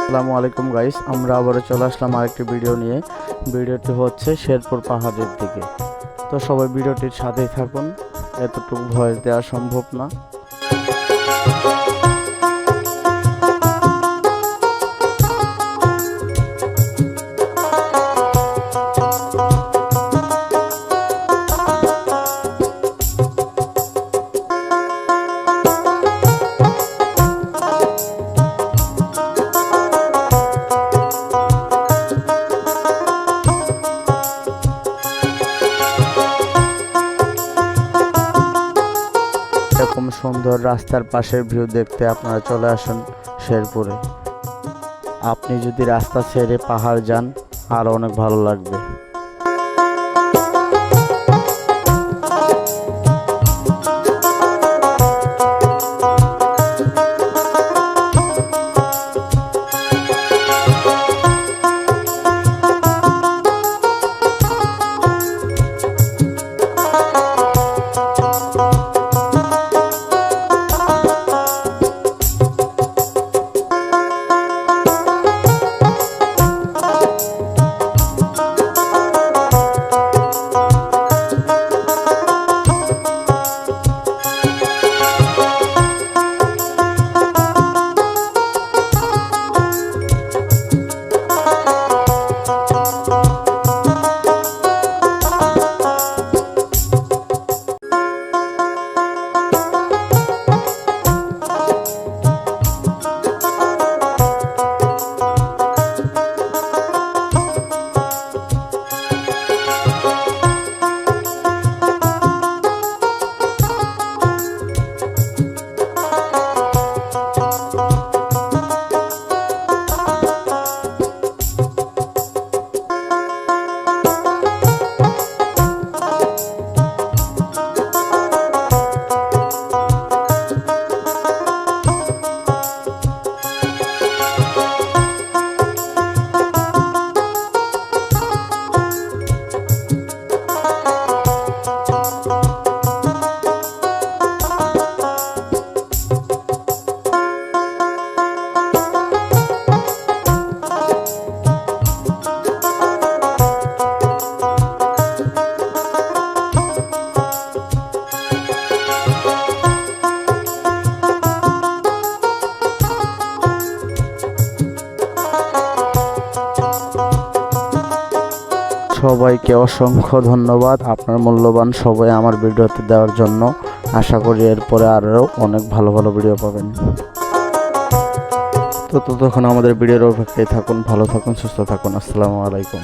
আসসালামু আলাইকুম গাইস, আমরা আবারও চলে আসলাম আরেকটি ভিডিও নিয়ে। ভিডিওটি হচ্ছে শেরপুর পাহাড়ের দিকে। তো সবাই ভিডিওটির সাথেই থাকুন, এতটুকু ভয়েস দেওয়া সম্ভব না। এরকম সুন্দর রাস্তার পাশের ভিউ দেখতে আপনারা চলে আসুন শেরপুরে। আপনি যদি রাস্তা ছেড়ে পাহাড় যান আরো অনেক ভালো লাগবে। সবাইকে অসংখ্য ধন্যবাদ আপনার মূল্যবান সময় আমার ভিডিওতে দেওয়ার জন্য। আশা করি এরপরে আরও অনেক ভালো ভালো ভিডিও পাবেন। তো ততক্ষণ আমাদের ভিডিওর অপেক্ষায় থাকুন। ভালো থাকুন, সুস্থ থাকুন। আসসালামু আলাইকুম।